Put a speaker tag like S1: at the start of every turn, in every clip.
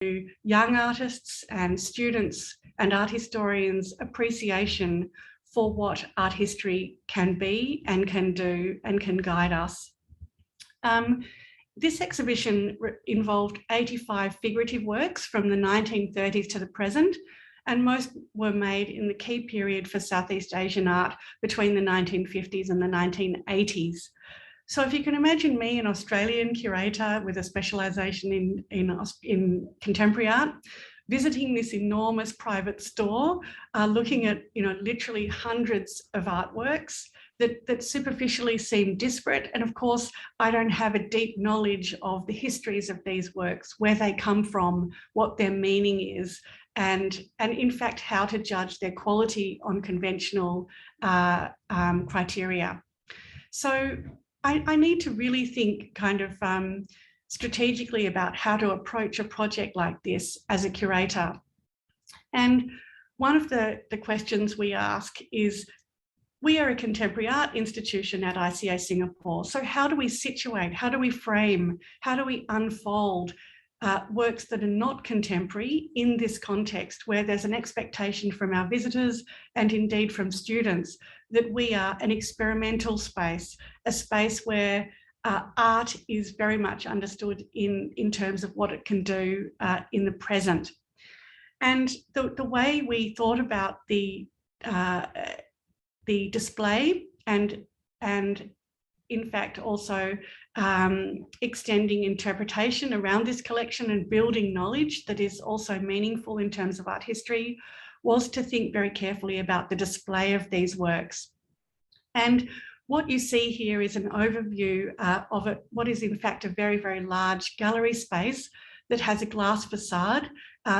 S1: young artists and students and art historians' appreciation for what art history can be and can do and can guide us. This exhibition involved 85 figurative works from the 1930s to the present, and most were made in the key period for Southeast Asian art between the 1950s and the 1980s. So if you can imagine me, an Australian curator with a specialisation in contemporary art, visiting this enormous private store, looking at literally hundreds of artworks that superficially seem disparate. And of course, I don't have a deep knowledge of the histories of these works, where they come from, what their meaning is, and in fact, how to judge their quality on conventional criteria. So I need to really think kind of strategically about how to approach a project like this as a curator. And one of the questions we ask is, we are a contemporary art institution at ICA Singapore. So how do we situate, how do we frame, how do we unfold works that are not contemporary in this context, where there's an expectation from our visitors and indeed from students that we are an experimental space, a space where art is very much understood in terms of what it can do in the present. And the way we thought about the display and in fact also extending interpretation around this collection and building knowledge that is also meaningful in terms of art history, was to think very carefully about the display of these works. And what you see here is an overview of what is in fact a very, very large gallery space that has a glass facade.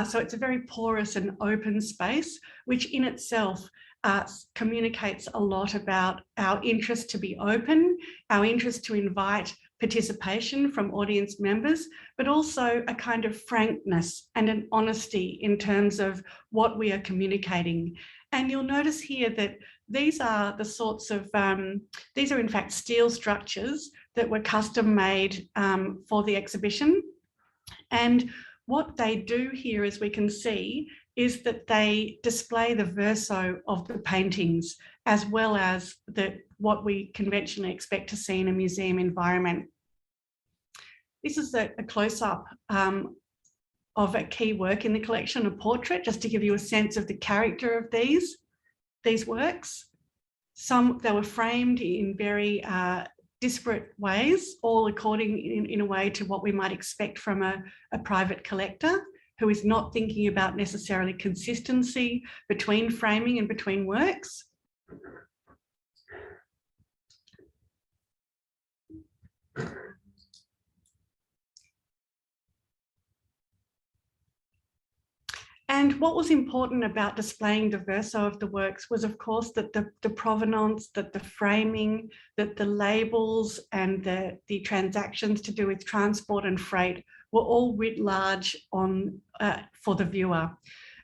S1: So it's a very porous and open space, which in itself communicates a lot about our interest to be open, our interest to invite participation from audience members, but also a kind of frankness and an honesty in terms of what we are communicating. And you'll notice here that these are the sorts of, these are in fact steel structures that were custom made for the exhibition. And what they do here, as we can see, is that they display the verso of the paintings, as well as what we conventionally expect to see in a museum environment. This is a close-up of a key work in the collection, a portrait, just to give you a sense of the character of these works. They were framed in very disparate ways, all according in a way to what we might expect from a private collector, who is not thinking about necessarily consistency between framing and between works. And what was important about displaying the verso of the works was, of course, that the provenance, that the framing, that the labels and the transactions to do with transport and freight were all writ large on for the viewer.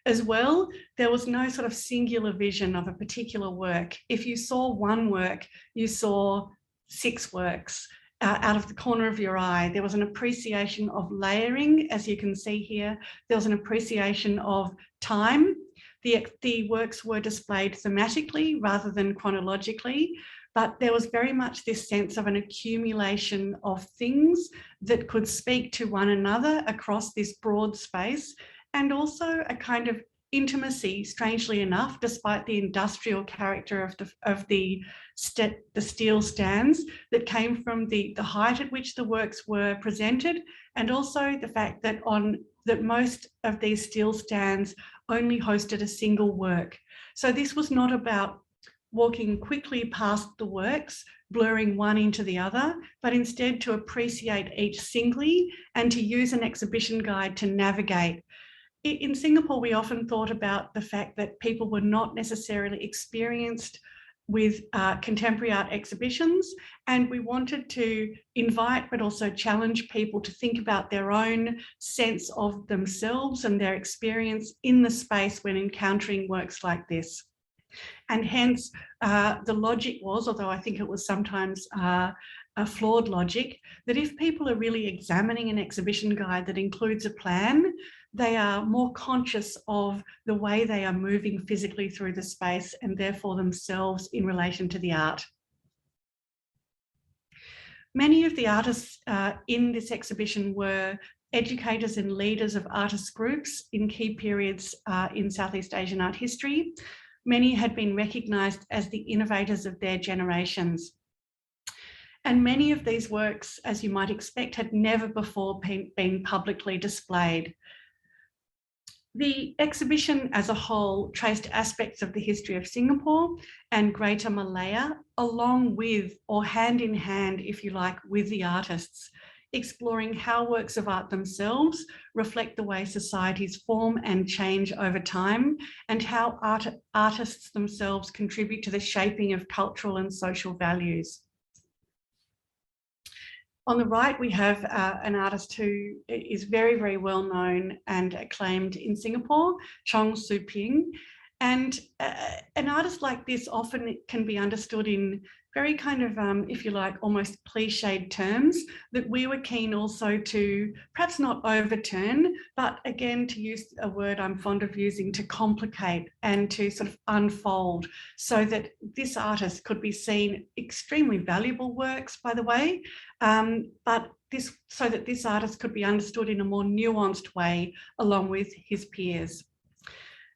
S1: As well, there was no sort of singular vision of a particular work. If you saw one work, you saw 6 works out of the corner of your eye. There was an appreciation of layering, as you can see here. There was an appreciation of time. The works were displayed thematically rather than chronologically, but there was very much this sense of an accumulation of things that could speak to one another across this broad space, and also a kind of intimacy, strangely enough, despite the industrial character of the steel stands, that came from the height at which the works were presented, and also the fact that most of these steel stands only hosted a single work. So this was not about walking quickly past the works, blurring one into the other, but instead to appreciate each singly and to use an exhibition guide to navigate. In Singapore, we often thought about the fact that people were not necessarily experienced with contemporary art exhibitions, and we wanted to invite but also challenge people to think about their own sense of themselves and their experience in the space when encountering works like this. And hence the logic was, although I think it was sometimes a flawed logic, that if people are really examining an exhibition guide that includes a plan, they are more conscious of the way they are moving physically through the space and therefore themselves in relation to the art. Many of the artists in this exhibition were educators and leaders of artist groups in key periods in Southeast Asian art history. Many had been recognised as the innovators of their generations. And many of these works, as you might expect, had never before been publicly displayed. The exhibition as a whole traced aspects of the history of Singapore and Greater Malaya, along with, or hand in hand, if you like, with the artists, exploring how works of art themselves reflect the way societies form and change over time, and how artists themselves contribute to the shaping of cultural and social values. On the right, we have an artist who is very, very well known and acclaimed in Singapore, Chong Su Ping. And an artist like this often can be understood in very kind of, if you like, almost cliched terms that we were keen also to perhaps not overturn, but again, to use a word I'm fond of using, to complicate and to sort of unfold so that this artist could be seen, extremely valuable works, by the way, but so that this artist could be understood in a more nuanced way along with his peers.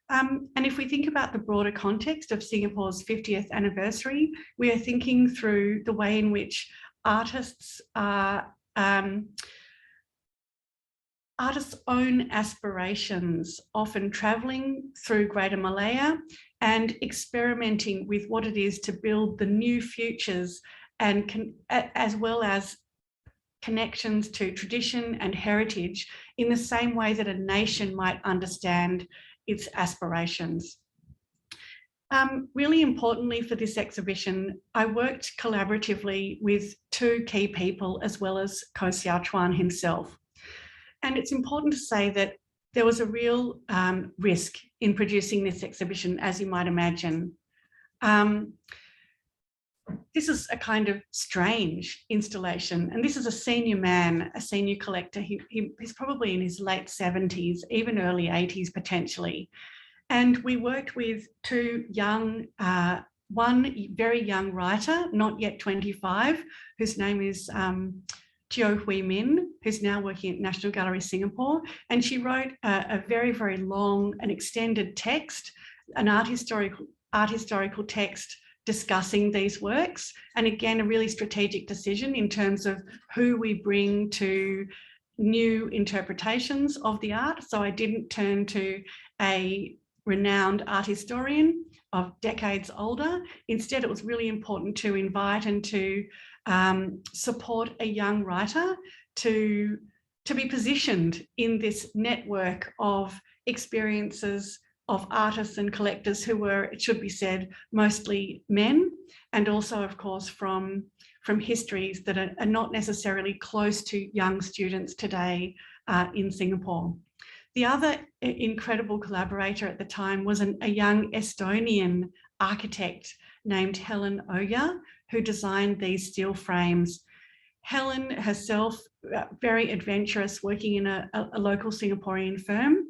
S1: And if we think about the broader context of Singapore's 50th anniversary, we are thinking through the way in which artists' own aspirations, often travelling through Greater Malaya and experimenting with what it is to build the new futures, and as well as connections to tradition and heritage in the same way that a nation might understand its aspirations. Really importantly for this exhibition, I worked collaboratively with two key people as well as Ko Xiao Chuan himself. And it's important to say that there was a real risk in producing this exhibition, as you might imagine. This is a kind of strange installation, and this is a senior man, a senior collector. He's probably in his late 70s, even early 80s potentially. And we worked with two young, one very young writer, not yet 25, whose name is Teo Hui Min, who's now working at National Gallery Singapore. And she wrote a very, very long and extended text, an art historical text discussing these works. And again, a really strategic decision in terms of who we bring to new interpretations of the art. So I didn't turn to a renowned art historian of decades older. Instead, it was really important to invite and to support a young writer to be positioned in this network of experiences of artists and collectors who were, it should be said, mostly men, and also, of course, from histories that are not necessarily close to young students today in Singapore. The other incredible collaborator at the time was a young Estonian architect named Helen Oja, who designed these steel frames. Helen herself, very adventurous, working in a local Singaporean firm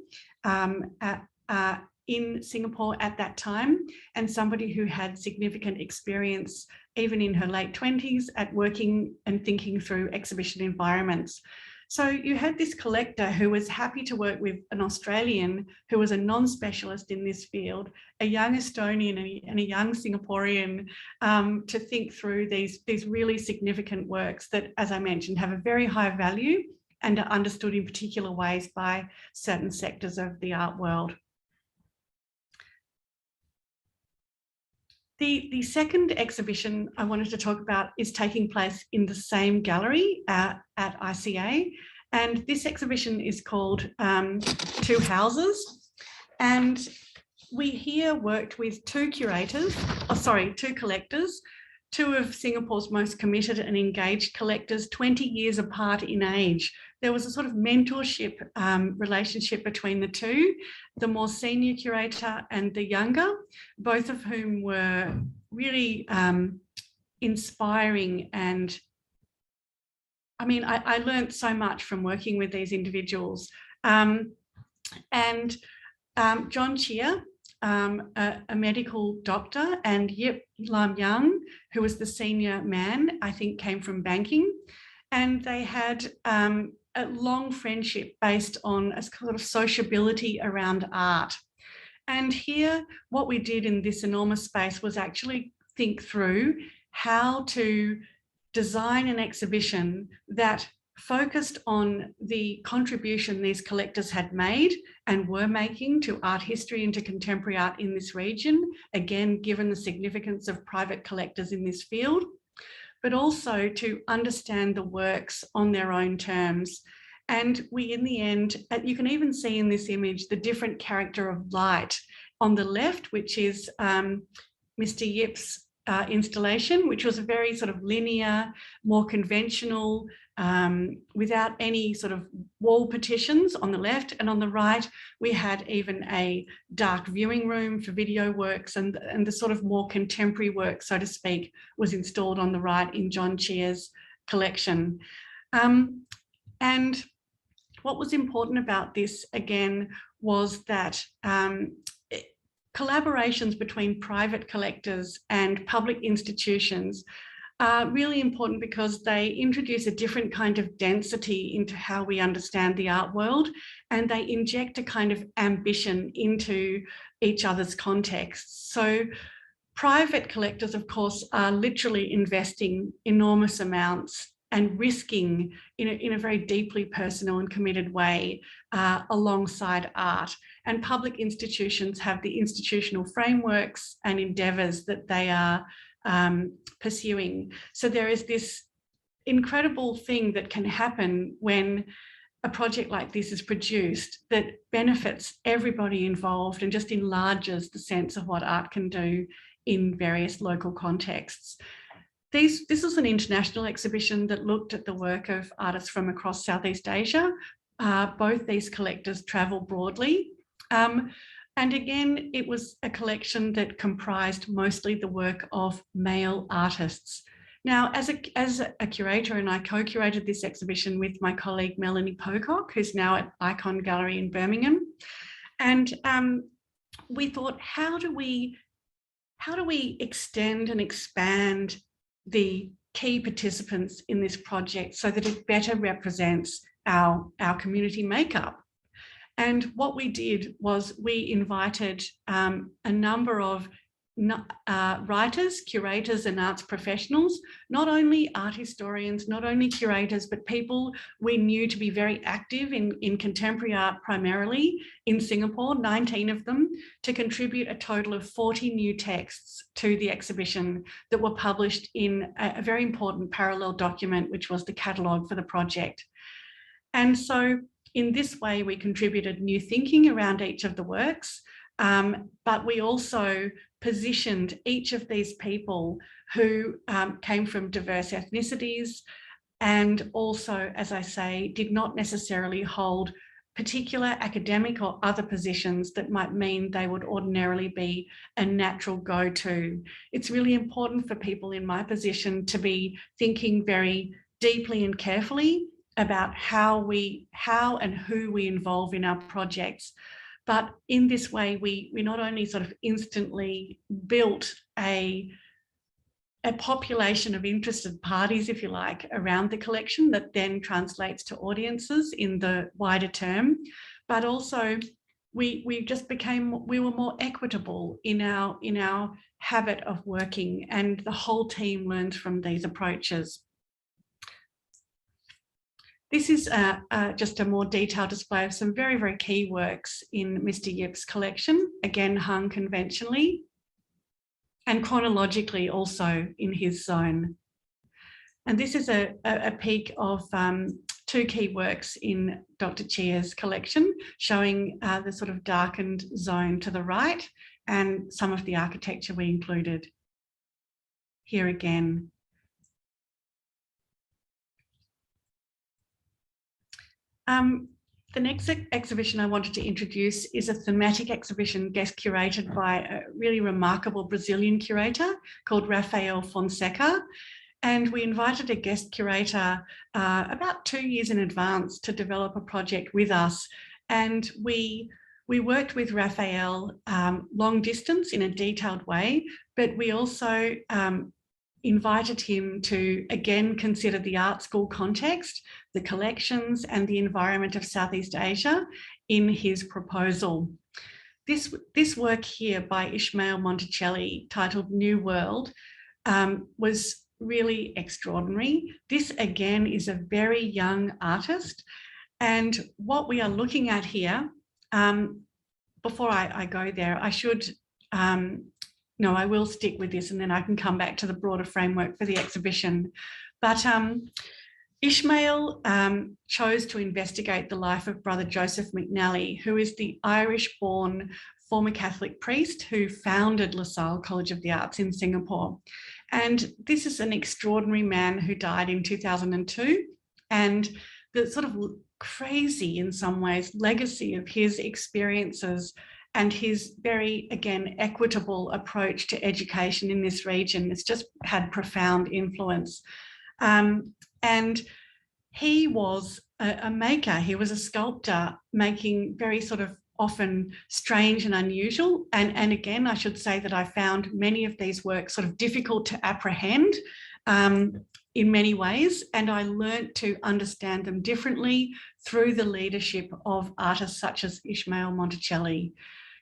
S1: in Singapore at that time, and somebody who had significant experience, even in her late 20s, at working and thinking through exhibition environments. So you had this collector who was happy to work with an Australian who was a non-specialist in this field, a young Estonian and a young Singaporean, to think through these really significant works that, as I mentioned, have a very high value and are understood in particular ways by certain sectors of the art world. The second exhibition I wanted to talk about is taking place in the same gallery at ICA. And this exhibition is called Two Houses. And we here worked with two collectors, two of Singapore's most committed and engaged collectors, 20 years apart in age. There was a sort of mentorship relationship between the two, the more senior curator and the younger, both of whom were really inspiring. And I mean, I learned so much from working with these individuals. And John Cheer, a medical doctor, and Yip Lam Young, who was the senior man, I think came from banking. And they had a long friendship based on a sort of sociability around art. And here, what we did in this enormous space was actually think through how to design an exhibition that focused on the contribution these collectors had made and were making to art history and to contemporary art in this region, again, given the significance of private collectors in this field, but also to understand the works on their own terms. And we, in the end, you can even see in this image the different character of light on the left, which is Mr. Yip's installation, which was a very sort of linear, more conventional, without any sort of wall partitions on the left. And on the right, we had even a dark viewing room for video works, and the sort of more contemporary work, so to speak, was installed on the right in John Cheer's collection. And what was important about this, again, was that collaborations between private collectors and public institutions are really important because they introduce a different kind of density into how we understand the art world, and they inject a kind of ambition into each other's contexts. So private collectors, of course, are literally investing enormous amounts and risking in a very deeply personal and committed way alongside art. And public institutions have the institutional frameworks and endeavours that they are pursuing. So there is this incredible thing that can happen when a project like this is produced that benefits everybody involved and just enlarges the sense of what art can do in various local contexts. This was an international exhibition that looked at the work of artists from across Southeast Asia. Both these collectors travel broadly. And again, it was a collection that comprised mostly the work of male artists. Now, as a curator, and I co-curated this exhibition with my colleague Melanie Pocock, who's now at Icon Gallery in Birmingham. And we thought, how do we extend and expand the key participants in this project so that it better represents our community makeup? And what we did was we invited a number of writers, curators and arts professionals, not only art historians, not only curators, but people we knew to be very active in contemporary art primarily in Singapore, 19 of them, to contribute a total of 40 new texts to the exhibition that were published in a very important parallel document, which was the catalogue for the project. And so in this way, we contributed new thinking around each of the works, but we also positioned each of these people who came from diverse ethnicities and also, as I say, did not necessarily hold particular academic or other positions that might mean they would ordinarily be a natural go-to. It's really important for people in my position to be thinking very deeply and carefully about how and who we involve in our projects. But in this way, we not only sort of instantly built a population of interested parties, if you like, around the collection that then translates to audiences in the wider term, but also we were more equitable in our habit of working, and the whole team learned from these approaches. This is just a more detailed display of some very, very key works in Mr. Yip's collection, again hung conventionally and chronologically also in his zone. And this is a peek of two key works in Dr. Cheer's collection, showing the sort of darkened zone to the right and some of the architecture we included here again. The next exhibition I wanted to introduce is a thematic exhibition guest curated by a really remarkable Brazilian curator called Rafael Fonseca. And we invited a guest curator about 2 years in advance to develop a project with us. And we We worked with Raphael long distance in a detailed way, but we also invited him to again consider the art school context, the collections and the environment of Southeast Asia in his proposal. This work here by Ismael Monticelli, titled New World, was really extraordinary. This again is a very young artist, and what we are looking at here, before I go there, I should, no, I will stick with this and then I can come back to the broader framework for the exhibition. But Ismael chose to investigate the life of Brother Joseph McNally, who is the Irish-born former Catholic priest who founded LaSalle College of the Arts in Singapore. And this is an extraordinary man who died in 2002. And the sort of crazy, in some ways, legacy of his experiences and his very, again, equitable approach to education in this region has just had profound influence. And he was a maker, he was a sculptor, making very sort of often strange and unusual. And again, I should say that I found many of these works sort of difficult to apprehend in many ways, and I learnt to understand them differently through the leadership of artists such as Ismael Monticelli.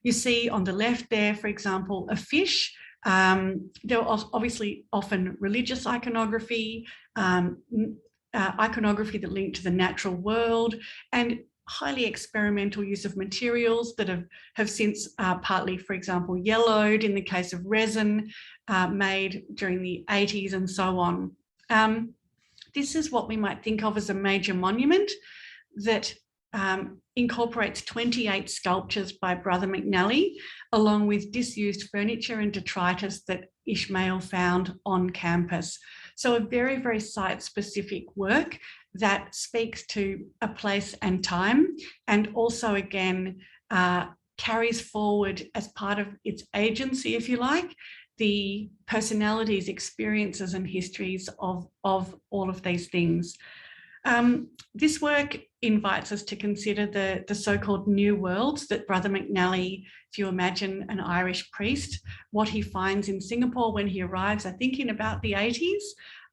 S1: You see on the left there, for example, a fish. There were obviously often religious iconography, iconography that linked to the natural world, and highly experimental use of materials that have since partly, for example, yellowed in the case of resin made during the 80s and so on. This is what we might think of as a major monument that incorporates 28 sculptures by Brother McNally, along with disused furniture and detritus that Ismael found on campus. So a very, very site-specific work that speaks to a place and time, and also again carries forward as part of its agency, if you like, the personalities, experiences and histories of all of these things. This work invites us to consider the so-called new worlds that Brother McNally, if you imagine an Irish priest, what he finds in Singapore when he arrives, I think in about the 80s,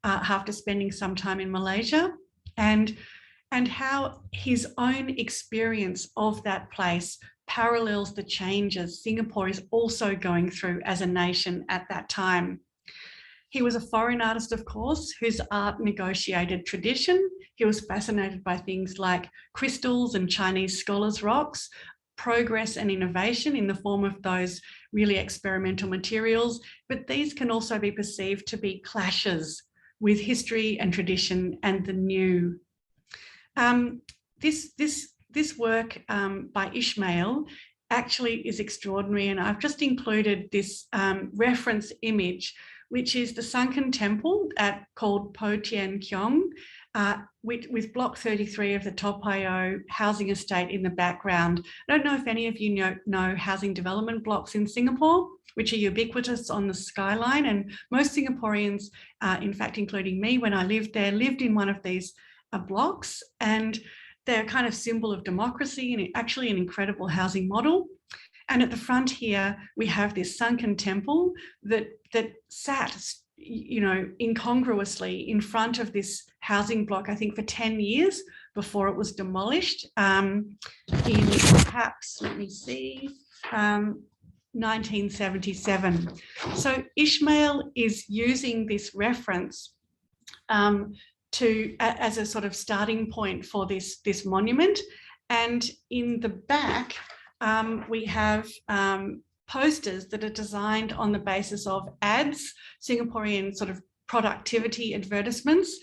S1: after spending some time in Malaysia, and how his own experience of that place parallels the changes Singapore is also going through as a nation at that time. He was a foreign artist, of course, whose art negotiated tradition. He was fascinated by things like crystals and Chinese scholars' rocks, progress and innovation in the form of those really experimental materials, but these can also be perceived to be clashes with history and tradition and the new. This work by Ismael actually is extraordinary, and I've just included this reference image, which is the sunken temple called Po Tien Kiong, with block 33 of the Toa Payoh housing estate in the background. I don't know if any of you know housing development blocks in Singapore, which are ubiquitous on the skyline, and most Singaporeans, in fact, including me, when I lived there, lived in one of these blocks, and they're a kind of symbol of democracy and actually an incredible housing model. And at the front here, we have this sunken temple that sat, you know, incongruously in front of this housing block, I think for 10 years before it was demolished in perhaps, let me see, 1977. So Ismael is using this reference as a sort of starting point for this monument. And in the back, we have posters that are designed on the basis of ads, Singaporean sort of productivity advertisements,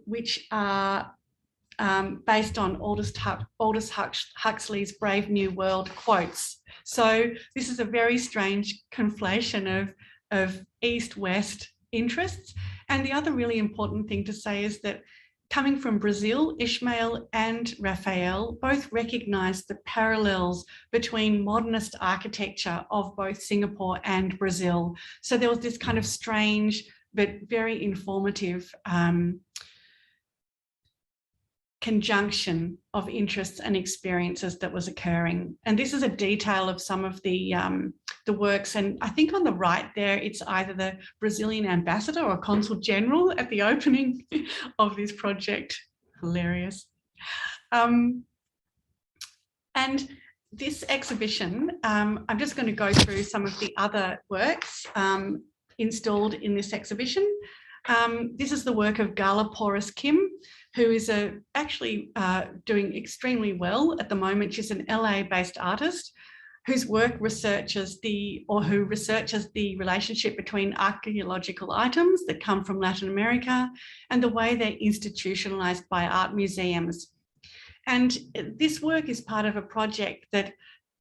S1: which are based on Aldous Huxley's Brave New World quotes. So this is a very strange conflation of East-West interests. And the other really important thing to say is that coming from Brazil, Ismael and Raphael both recognised the parallels between modernist architecture of both Singapore and Brazil. So there was this kind of strange but very informative conjunction of interests and experiences that was occurring. And this is a detail of some of the works. And I think on the right there, it's either the Brazilian ambassador or consul general at the opening of this project. Hilarious. And this exhibition, I'm just going to go through some of the other works installed in this exhibition. This is the work of Gala Kim, who is actually doing extremely well at the moment. She's an LA-based artist whose work researches the relationship between archaeological items that come from Latin America and the way they're institutionalized by art museums. And this work is part of a project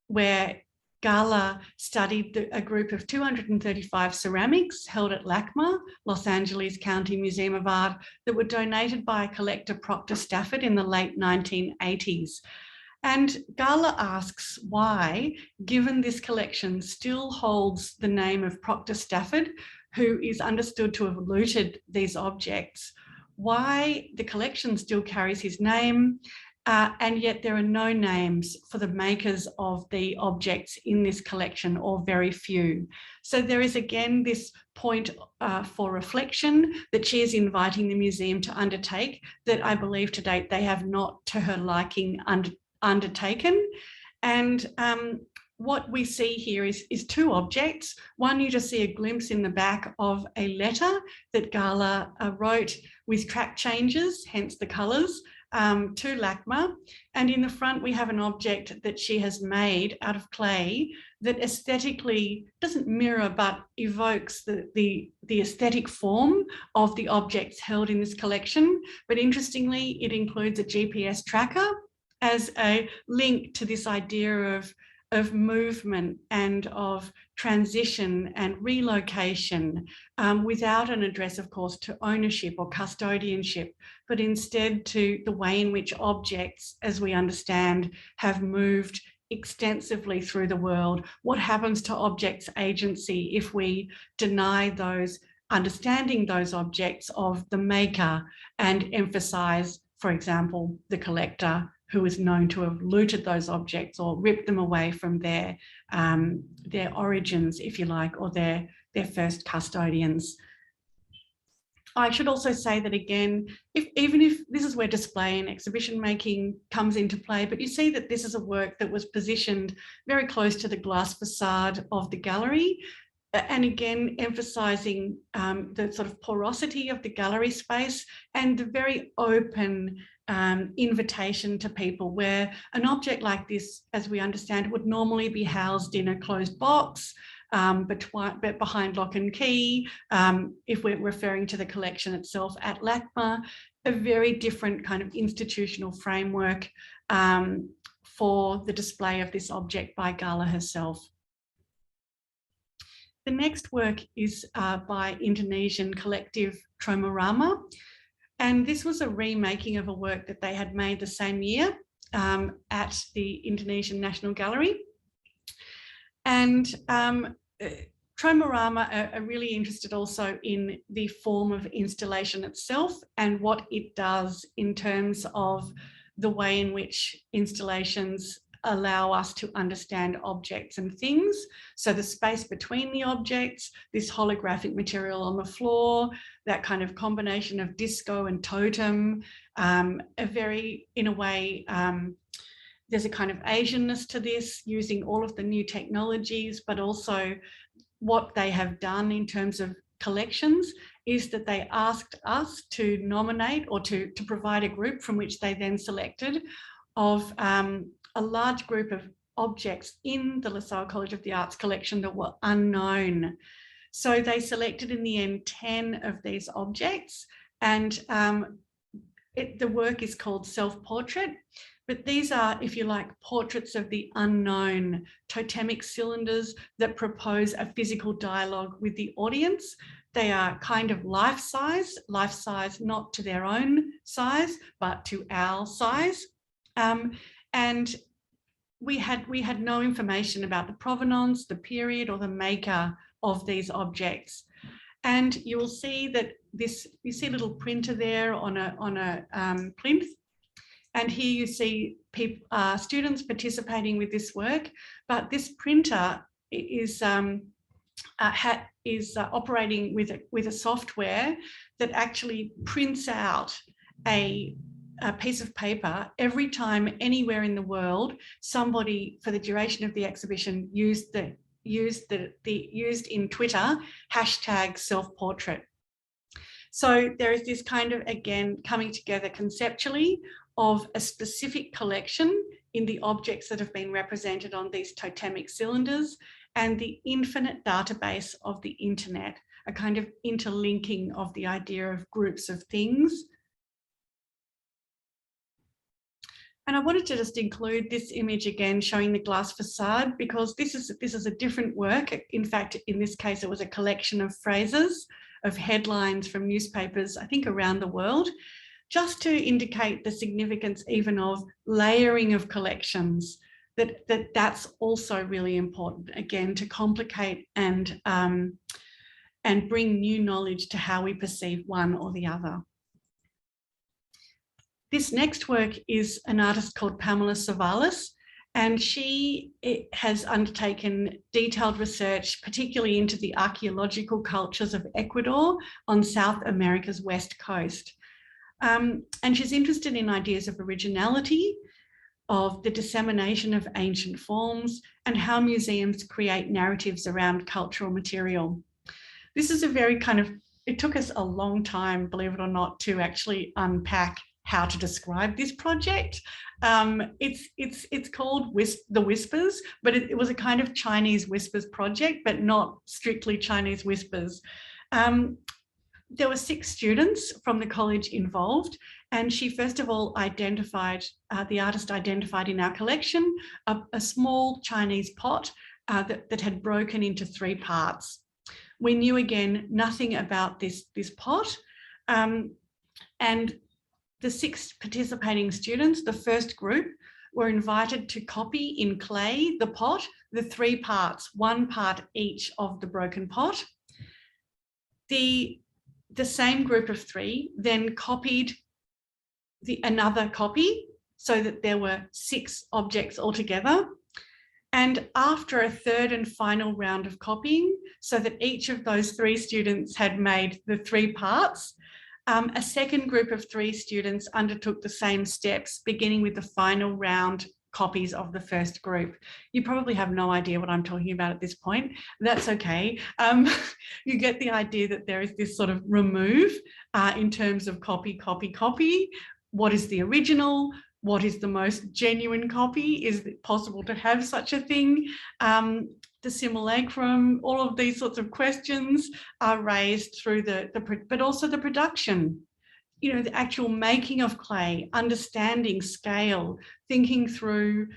S1: where Gala studied a group of 235 ceramics held at LACMA, Los Angeles County Museum of Art, that were donated by collector Proctor Stafford in the late 1980s. And Gala asks why, given this collection still holds the name of Proctor Stafford, who is understood to have looted these objects, why the collection still carries his name, and yet there are no names for the makers of the objects in this collection, or very few. So there is again this point for reflection that she is inviting the museum to undertake that I believe to date they have not, to her liking, undertaken. And what we see here is two objects. One, you just see a glimpse in the back of a letter that Gala wrote with track changes, hence the colours, to LACMA. And in the front, we have an object that she has made out of clay that aesthetically doesn't mirror, but evokes the aesthetic form of the objects held in this collection. But interestingly, it includes a GPS tracker as a link to this idea of movement and of transition and relocation, without an address, of course, to ownership or custodianship, but instead to the way in which objects, as we understand, have moved extensively through the world. What happens to objects' agency if we deny those, understanding those objects of the maker, and emphasize, for example, the collector, who is known to have looted those objects or ripped them away from their origins, if you like, or their first custodians. I should also say that again, even if this is where display and exhibition making comes into play, but you see that this is a work that was positioned very close to the glass facade of the gallery, and again, emphasising the sort of porosity of the gallery space and the very open invitation to people, where an object like this, as we understand, would normally be housed in a closed box, but behind lock and key, if we're referring to the collection itself at LACMA, a very different kind of institutional framework for the display of this object by Gala herself. The next work is by Indonesian collective Trobe. And this was a remaking of a work that they had made the same year at the Indonesian National Gallery. And Trobe are really interested also in the form of installation itself and what it does in terms of the way in which installations allow us to understand objects and things. So the space between the objects, this holographic material on the floor, that kind of combination of disco and totem, in a way, there's a kind of Asianness to this, using all of the new technologies, but also what they have done in terms of collections is that they asked us to nominate or to provide a group from which they then selected of a large group of objects in the LaSalle College of the Arts collection that were unknown. So they selected in the end 10 of these objects, and the work is called Self-Portrait, but these are, if you like, portraits of the unknown, totemic cylinders that propose a physical dialogue with the audience. They are kind of life-size, not to their own size, but to our size. And we had no information about the provenance, the period, or the maker of these objects. And you will see that you see a little printer there on a plinth, And here you see students participating with this work, but this printer is operating with a software that actually prints out a piece of paper every time anywhere in the world somebody, for the duration of the exhibition, used in Twitter hashtag self-portrait. So there is this kind of, again, coming together conceptually of a specific collection in the objects that have been represented on these totemic cylinders and the infinite database of the internet, a kind of interlinking of the idea of groups of things. And I wanted to just include this image again, showing the glass facade, because this is a different work. In fact, in this case, it was a collection of phrases, of headlines from newspapers, I think around the world, just to indicate the significance even of layering of collections, that's also really important, again, to complicate and bring new knowledge to how we perceive one or the other. This next work is an artist called Pamela Savalas, and she has undertaken detailed research, particularly into the archaeological cultures of Ecuador on South America's west coast. And she's interested in ideas of originality, of the dissemination of ancient forms, and how museums create narratives around cultural material. This is a very kind of, it took us a long time, believe it or not, to actually unpack how to describe this project. It's called The Whispers, but it was a kind of Chinese whispers project, but not strictly Chinese whispers. There were 6 students from the college involved, and she first of all identified, the artist identified in our collection, a small Chinese pot that had broken into 3 parts. We knew, again, nothing about this pot, and the 6 participating students, the first group, were invited to copy in clay the pot, the 3 parts, 1 part each of the broken pot. The same group of 3 then copied another copy, so that there were 6 objects altogether. And after a third and final round of copying, so that each of those 3 students had made the 3 parts, a second group of 3 students undertook the same steps, beginning with the final round copies of the first group. You probably have no idea what I'm talking about at this point. That's okay. You get the idea that there is this sort of remove in terms of copy. What is the original? What is the most genuine copy? Is it possible to have such a thing? The simulacrum, all of these sorts of questions are raised through but also the production, you know, the actual making of clay, understanding scale, thinking through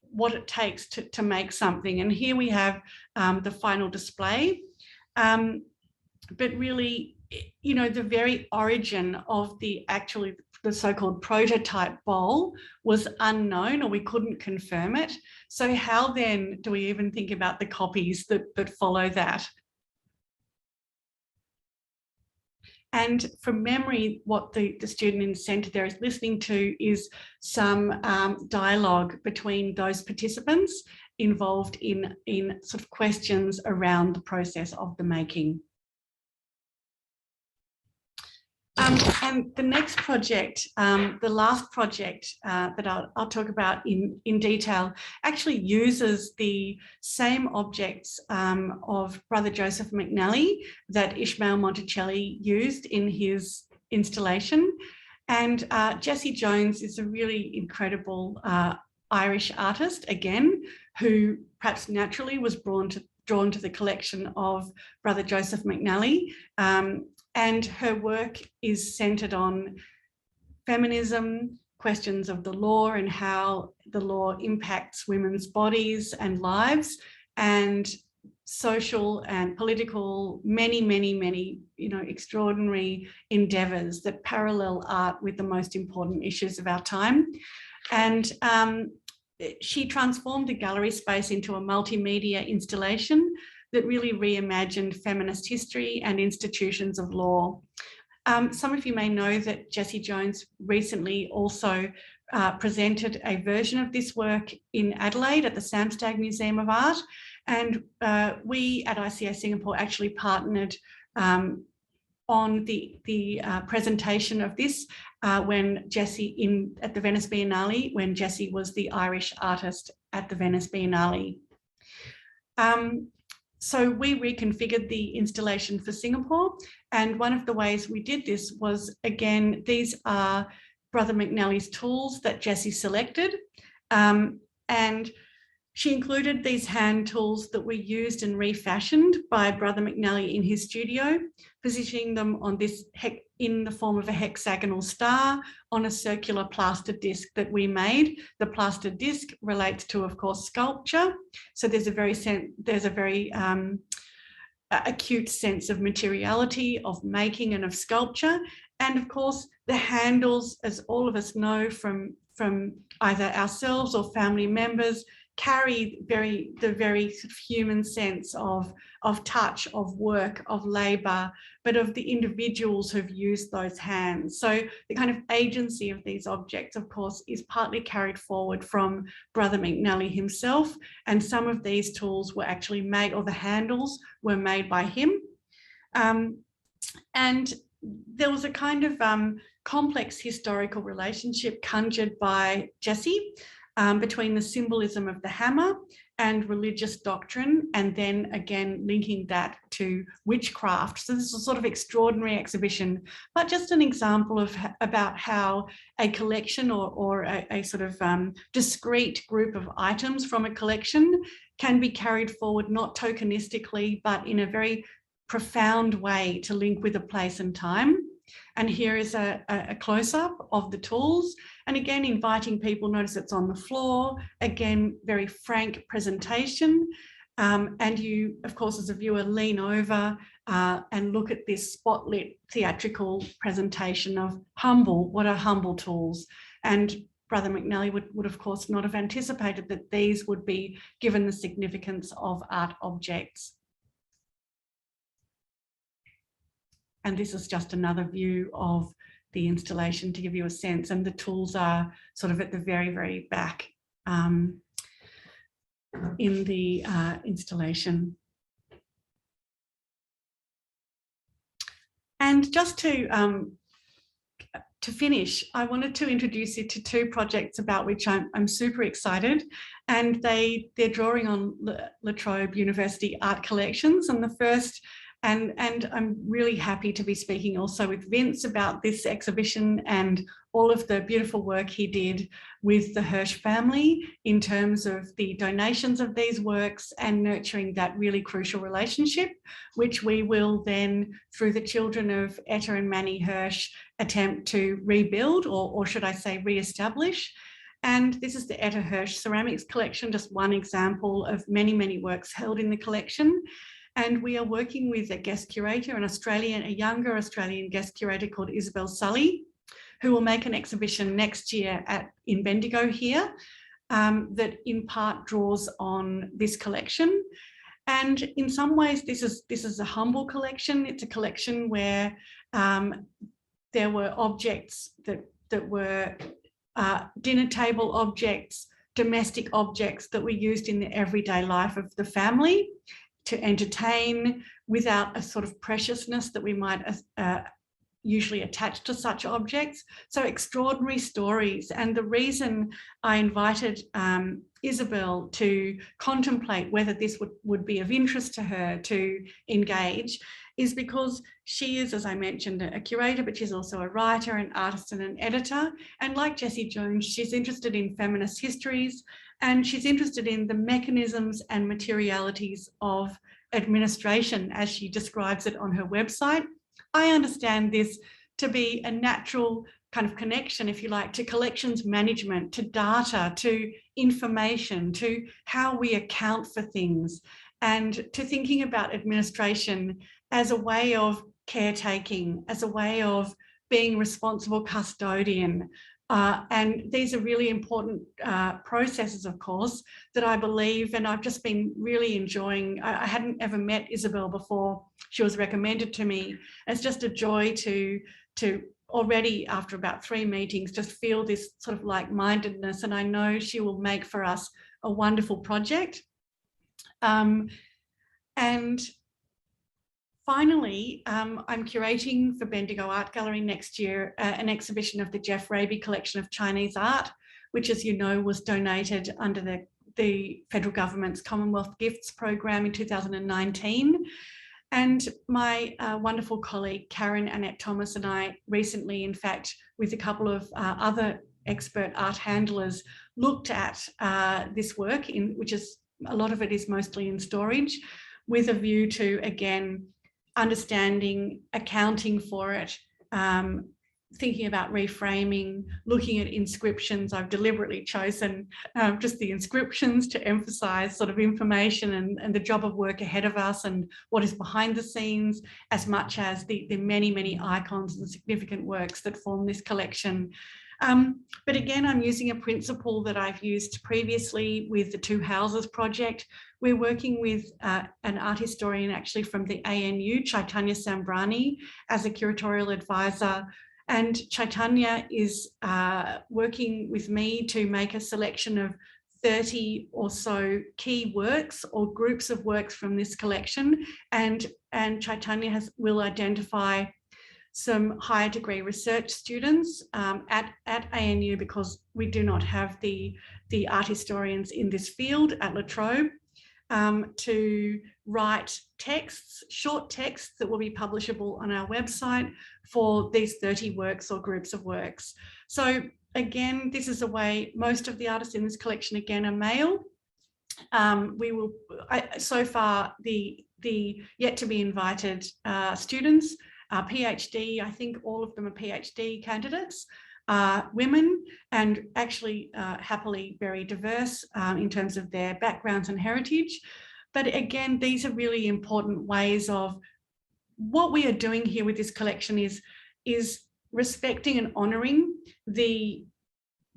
S1: what it takes to make something. And here we have the final display. But really, you know, the very origin of the so-called prototype bowl was unknown, or we couldn't confirm it. So how then do we even think about the copies that follow that? And from memory, what the student in the centre there is listening to is some dialogue between those participants involved in sort of questions around the process of the making. And the next project, the last project that I'll talk about in detail, actually uses the same objects of Brother Joseph McNally that Ishmael Monticelli used in his installation. And Jessie Jones is a really incredible Irish artist, again, who perhaps naturally was drawn to the collection of Brother Joseph McNally. And her work is centred on feminism, questions of the law and how the law impacts women's bodies and lives, and social and political, many, you know, extraordinary endeavours that parallel art with the most important issues of our time. And she transformed the gallery space into a multimedia installation that really reimagined feminist history and institutions of law. Some of you may know that Jessie Jones recently also presented a version of this work in Adelaide at the Samstag Museum of Art. And we at ICA Singapore actually partnered on the presentation of this when Jessie at the Venice Biennale, when Jessie was the Irish artist at the Venice Biennale. So we reconfigured the installation for Singapore, and one of the ways we did this was, again, these are Brother McNally's tools that Jessie selected, and she included these hand tools that were used and refashioned by Brother McNally in his studio, positioning them on this in the form of a hexagonal star on a circular plaster disc that we made. The plaster disc relates to, of course, sculpture. So there's a very acute sense of materiality, of making and of sculpture. And of course, the handles, as all of us know from either ourselves or family members, carry the very sort of human sense of touch, of work, of labour, but of the individuals who've used those hands. So the kind of agency of these objects, of course, is partly carried forward from Brother McNally himself, and some of these tools were actually made, or the handles were made by him. And there was a kind of complex historical relationship conjured by Jessie between the symbolism of the hammer and religious doctrine, and then again linking that to witchcraft. So this is a sort of extraordinary exhibition, but just an example of about how a collection or a sort of discrete group of items from a collection can be carried forward, not tokenistically, but in a very profound way to link with a place and time. And here is a close-up of the tools. And again, inviting people, notice it's on the floor. Again, very frank presentation. And you, of course, as a viewer, lean over and look at this spotlit theatrical presentation of what are humble tools. And Brother McNally would of course not have anticipated that these would be given the significance of art objects. And this is just another view of the installation to give you a sense. And the tools are sort of at the very, very back in the installation. And just to finish, I wanted to introduce you to two projects about which I'm super excited. And they're drawing on La Trobe University art collections. And the first, and I'm really happy to be speaking also with Vince about this exhibition and all of the beautiful work he did with the Hirsch family in terms of the donations of these works and nurturing that really crucial relationship, which we will then, through the children of Etta and Manny Hirsch, attempt to rebuild, or should I say re-establish. And this is the Etta Hirsch ceramics collection, just one example of many, many works held in the collection. And we are working with a guest curator, a younger Australian guest curator called Isabel Sully, who will make an exhibition next year in Bendigo here that in part draws on this collection. And in some ways, this is a humble collection. It's a collection where there were objects that were dinner table objects, domestic objects that were used in the everyday life of the family to entertain without a sort of preciousness that we might usually attach to such objects. So extraordinary stories. And the reason I invited Isabel to contemplate whether this would be of interest to her to engage is because she is, as I mentioned, a curator, but she's also a writer, an artist and an editor. And like Jessie Jones, she's interested in feminist histories, and she's interested in the mechanisms and materialities of administration, as she describes it on her website. I understand this to be a natural kind of connection, if you like, to collections management, to data, to information, to how we account for things, and to thinking about administration as a way of caretaking, as a way of being responsible custodian And these are really important processes, of course, that I believe, and I've just been really enjoying. I hadn't ever met Isabel before she was recommended to me. It's just a joy to already, after about 3 meetings, just feel this sort of like-mindedness, and I know she will make for us a wonderful project. And finally, I'm curating for Bendigo Art Gallery next year an exhibition of the Jeff Raby collection of Chinese art, which, as you know, was donated under the federal government's Commonwealth Gifts program in 2019. And my wonderful colleague, Karen Annette Thomas, and I recently, in fact, with a couple of other expert art handlers, looked at this work, which is, a lot of it is mostly in storage, with a view to, again, understanding, accounting for it, thinking about reframing, looking at inscriptions. I've deliberately chosen just the inscriptions to emphasize sort of information and the job of work ahead of us and what is behind the scenes, as much as the many, many icons and significant works that form this collection. But again, I'm using a principle that I've used previously with the Two Houses project. We're working with an art historian actually from the ANU, Chaitanya Sambrani, as a curatorial advisor. And Chaitanya is working with me to make a selection of 30 or so key works or groups of works from this collection. And Chaitanya will identify some higher degree research students at ANU, because we do not have the art historians in this field at La Trobe, to write texts, short texts that will be publishable on our website for these 30 works or groups of works. So again, this is a way, most of the artists in this collection again are male. So far, the yet to be invited students are PhD, I think all of them are PhD candidates, women, and actually happily very diverse in terms of their backgrounds and heritage. But again, these are really important ways of what we are doing here with this collection is respecting and honouring the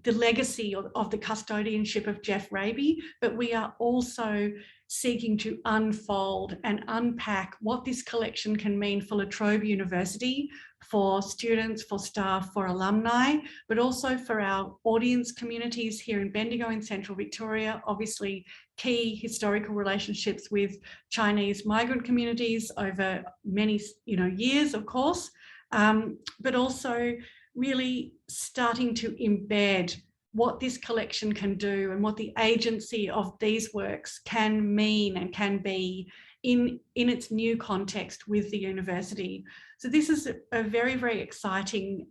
S1: legacy of the custodianship of Jeff Raby, but we are also seeking to unfold and unpack what this collection can mean for La Trobe University, for students, for staff, for alumni, but also for our audience communities here in Bendigo in Central Victoria, obviously key historical relationships with Chinese migrant communities over many years, of course, but also really starting to embed what this collection can do and what the agency of these works can mean and can be in its new context with the university. So this is a very, very exciting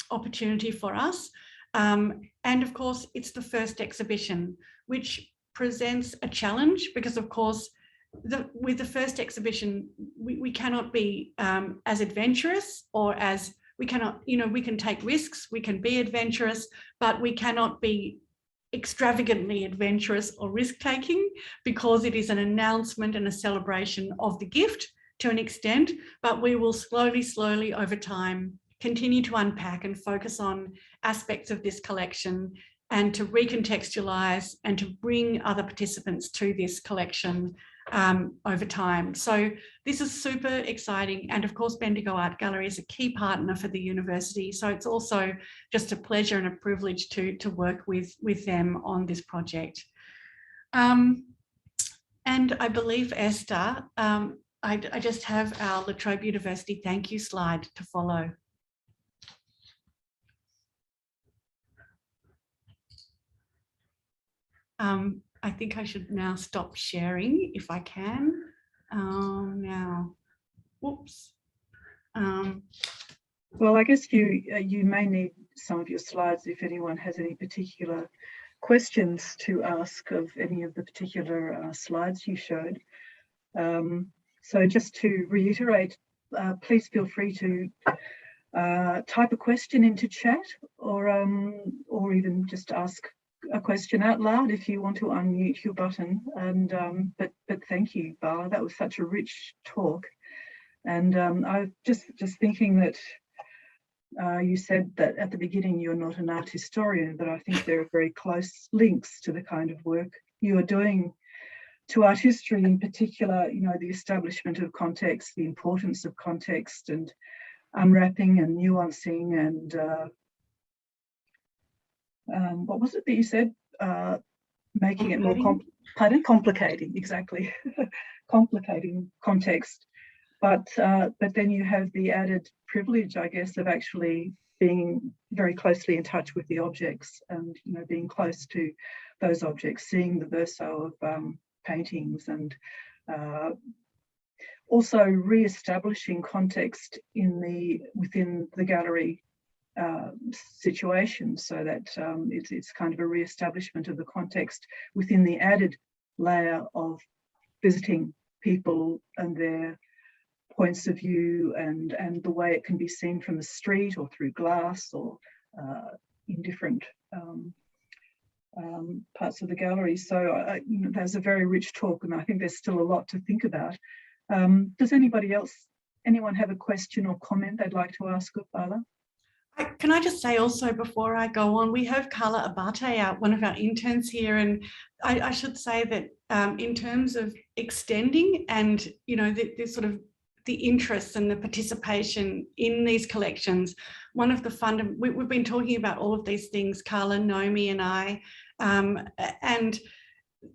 S1: opportunity for us. And of course, it's the first exhibition, which presents a challenge because, of course, with the first exhibition, we cannot be as adventurous or as we cannot, we can take risks, we can be adventurous, but we cannot be extravagantly adventurous or risk-taking, because it is an announcement and a celebration of the gift to an extent, but we will slowly over time continue to unpack and focus on aspects of this collection and to recontextualize and to bring other participants to this collection over time. So this is super exciting. And of course, Bendigo Art Gallery is a key partner for the university. So it's also just a pleasure and a privilege to work with them on this project. And I believe, Esther, I just have our La Trobe University thank you slide to follow. I think I should now stop sharing if I can. Now, whoops.
S2: Well, I guess you may need some of your slides if anyone has any particular questions to ask of any of the particular slides you showed. So just to reiterate, please feel free to type a question into chat, or even just ask a question out loud if you want to unmute your button. And but thank you, Bala. That was such a rich talk. And I was just thinking that You said that at the beginning you're not an art historian, but I think there are very close links to the kind of work you are doing to art history, in particular, you know, the establishment of context, the importance of context, and unwrapping and nuancing and what was it that you said? Making it more complicating, exactly. Complicating context. But then you have the added privilege, I guess, of actually being very closely in touch with the objects and, you know, being close to those objects, seeing the verso of paintings, and also re-establishing context within the gallery situation, so that it's kind of a re-establishment of the context within the added layer of visiting people and their points of view, and the way it can be seen from the street or through glass or in different parts of the gallery. So you know, there's a very rich talk, and I think there's still a lot to think about. Does anyone have a question or comment they'd like to ask of Bala?
S1: Can I just say also, before I go on, we have Carla Abate out, one of our interns here, and I should say that in terms of extending and, you know, the sort of the interest and the participation in these collections, one of the we've been talking about all of these things, Carla, Naomi and I,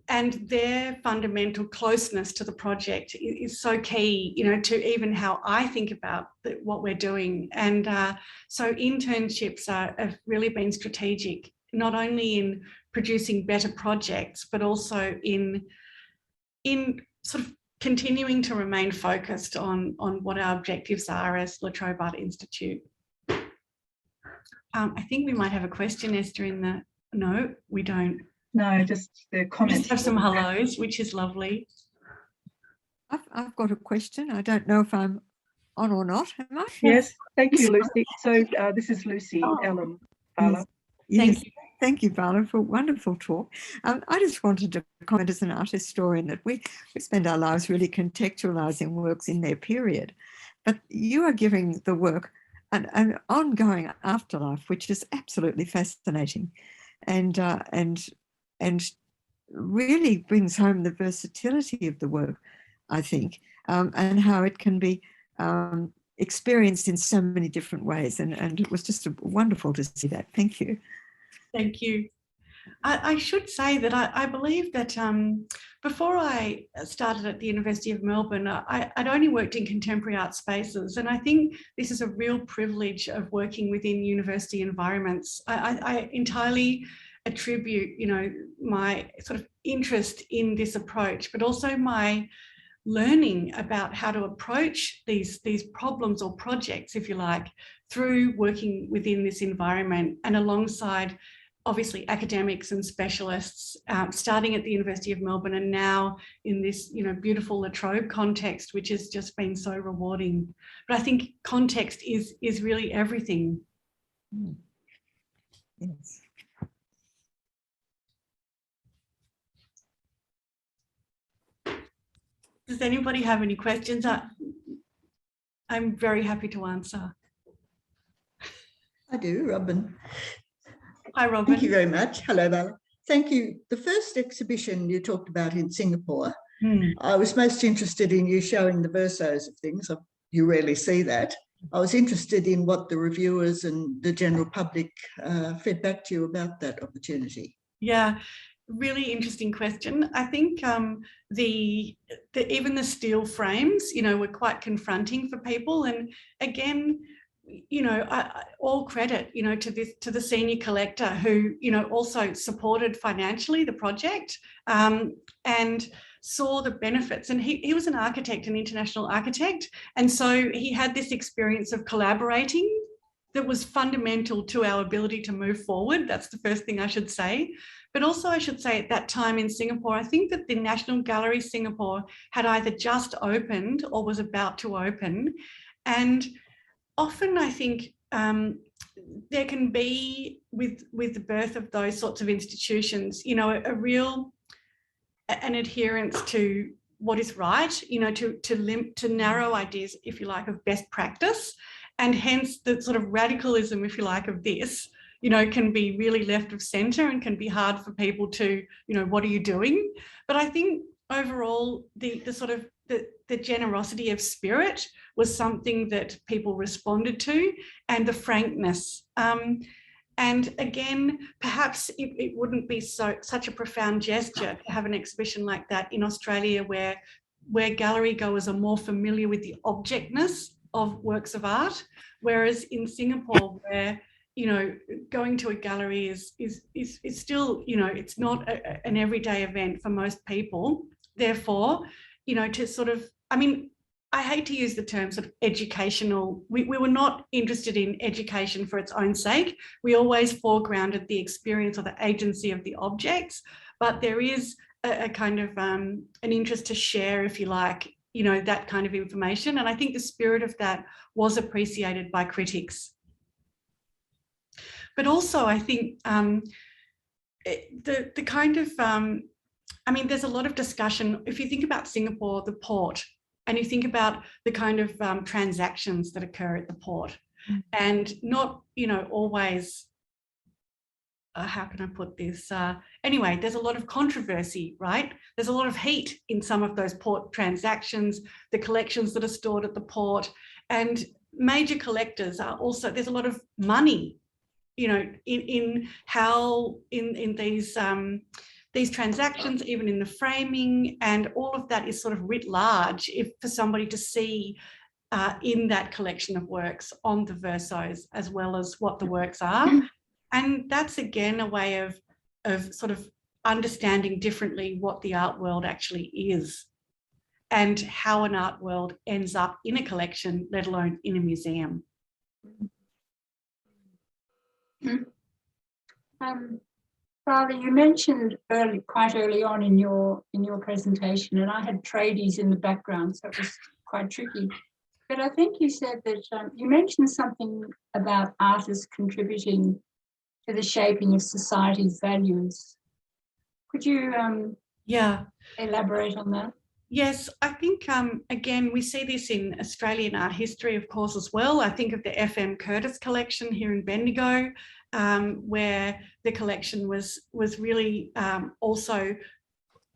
S1: and their fundamental closeness to the project is so key, you know, to even how I think about what we're doing. And so internships have really been strategic, not only in producing better projects, but also in sort of continuing to remain focused on what our objectives are as the Trobe Art Institute. I think we might have a question, Esther, no, we don't.
S2: No, just the comments.
S1: Just have some hellos, which is lovely.
S3: I've got a question. I don't know if I'm on or not. Am I?
S2: Yes, thank you, Lucy. So this is Lucy Ellen, Bala.
S3: Yes. Thank you, Bala, for a wonderful talk. I just wanted to comment as an art historian that we spend our lives really contextualizing works in their period, but you are giving the work an ongoing afterlife, which is absolutely fascinating, and really brings home the versatility of the work, I think, and how it can be experienced in so many different ways. And it was just wonderful to see that. Thank you.
S1: Thank you. I should say that I believe that before I started at the University of Melbourne, I'd only worked in contemporary art spaces, and I think this is a real privilege of working within university environments. I entirely attribute, you know, my sort of interest in this approach, but also my learning about how to approach these problems or projects, if you like, through working within this environment and alongside obviously academics and specialists, starting at the University of Melbourne and now in this, you know, beautiful La Trobe context, which has just been so rewarding. But I think context is really everything.
S3: Yes.
S1: Does anybody have any questions? I'm very happy to answer.
S4: I do, Robin.
S1: Hi, Robin.
S4: Thank you very much. Hello, Bala. Thank you. The first exhibition you talked about in Singapore, I was most interested in you showing the versos of things. You rarely see that. I was interested in what the reviewers and the general public fed back to you about that opportunity.
S1: Yeah. Really interesting question. I think even the steel frames, you know, were quite confronting for people. And again, you know, all credit, you know, to the senior collector who, you know, also supported financially the project and saw the benefits. And he was an architect, an international architect, and so he had this experience of collaborating that was fundamental to our ability to move forward. That's the first thing I should say. But also I should say at that time in Singapore, I think that the National Gallery Singapore had either just opened or was about to open. And often I think there can be, with the birth of those sorts of institutions, you know, an adherence to what is right, you know, to narrow ideas, if you like, of best practice. And hence the sort of radicalism, if you like, of this, you know, can be really left of centre and can be hard for people to, you know, what are you doing? But I think overall the sort of the generosity of spirit was something that people responded to, and the frankness. And again, perhaps it wouldn't be such a profound gesture to have an exhibition like that in Australia, where gallery goers are more familiar with the objectness of works of art, whereas in Singapore, where, you know, going to a gallery is still, you know, it's not an everyday event for most people. Therefore, you know, to sort of, I mean, I hate to use the term sort of educational. We were not interested in education for its own sake. We always foregrounded the experience or the agency of the objects, but there is a kind of an interest to share, if you like, you know, that kind of information. And I think the spirit of that was appreciated by critics. But also, I think the kind of, I mean, there's a lot of discussion. If you think about Singapore, the port, and you think about the kind of transactions that occur at the port, and not, you know, always, how can I put this? Anyway, there's a lot of controversy, right? There's a lot of heat in some of those port transactions, the collections that are stored at the port, and major collectors are also, there's a lot of money, you know, in how in these transactions, even in the framing, and all of that is sort of writ large if for somebody to see in that collection of works on the versos, as well as what the works are. And that's again a way of sort of understanding differently what the art world actually is, and how an art world ends up in a collection, let alone in a museum.
S5: Bala, you mentioned quite early on in your presentation, and I had tradies in the background, so it was quite tricky. But I think you said that you mentioned something about artists contributing to the shaping of society's values. Could you elaborate on that?
S1: Yes, I think, again, we see this in Australian art history, of course, as well. I think of the FM Curtis collection here in Bendigo, where the collection was really also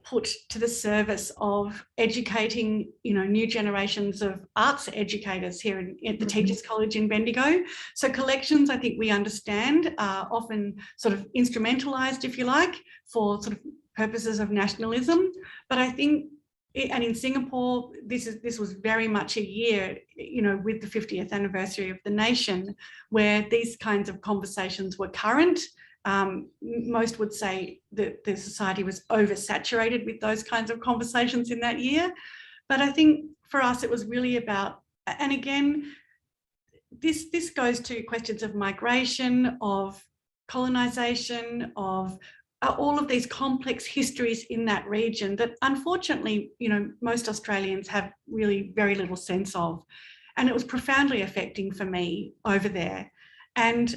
S1: put to the service of educating, you know, new generations of arts educators here at the Teachers College in Bendigo. So collections, I think we understand, are often sort of instrumentalised, if you like, for sort of purposes of nationalism. But I think, and in Singapore, this was very much a year, you know, with the 50th anniversary of the nation, where these kinds of conversations were current. Most would say that the society was oversaturated with those kinds of conversations in that year. But I think for us, it was really about, and again, this goes to questions of migration, of colonisation, of all of these complex histories in that region that unfortunately, you know, most Australians have really very little sense of. And it was profoundly affecting for me over there. And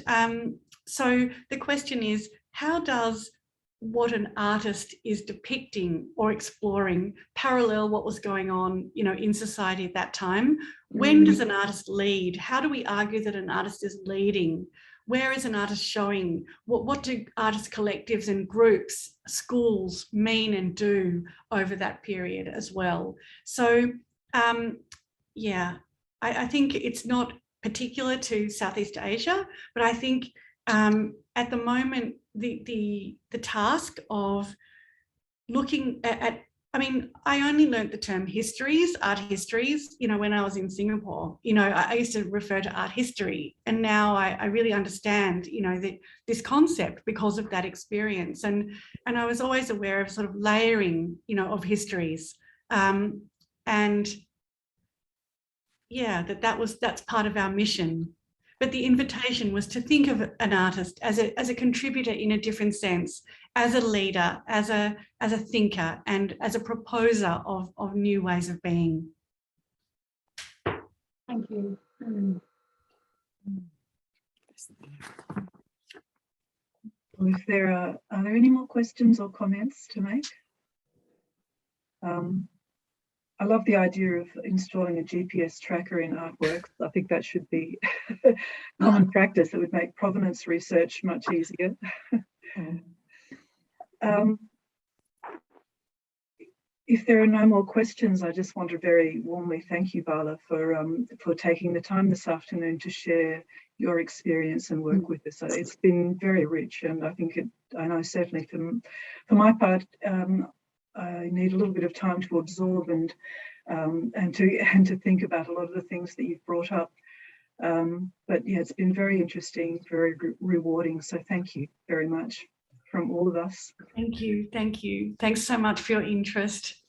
S1: so the question is, how does what an artist is depicting or exploring parallel what was going on, you know, in society at that time? When does an artist lead? How do we argue that an artist is leading? Where is an artist showing? What do artist collectives and groups, schools mean and do over that period as well? So, yeah, I think it's not particular to Southeast Asia, but I think at the moment, the task of looking at, I mean, I only learned the term histories, art histories, you know, when I was in Singapore. You know, I used to refer to art history, and now I really understand, you know, this concept because of that experience. And I was always aware of sort of layering, you know, of histories. And yeah, that's part of our mission. But the invitation was to think of an artist as a contributor in a different sense, as a leader, as a thinker, and as a proposer of new ways of being.
S5: Thank you.
S2: Well, if there are there any more questions or comments to make? I love the idea of installing a GPS tracker in artworks. I think that should be common practice. It would make provenance research much easier. If there are no more questions, I just want to very warmly thank you, Bala, for taking the time this afternoon to share your experience and work with us. It's been very rich, and I think I know certainly for my part, I need a little bit of time to absorb and to think about a lot of the things that you've brought up. But yeah, it's been very interesting, very rewarding. So thank you very much from all of us.
S1: Thank you. Thank you. Thanks so much for your interest.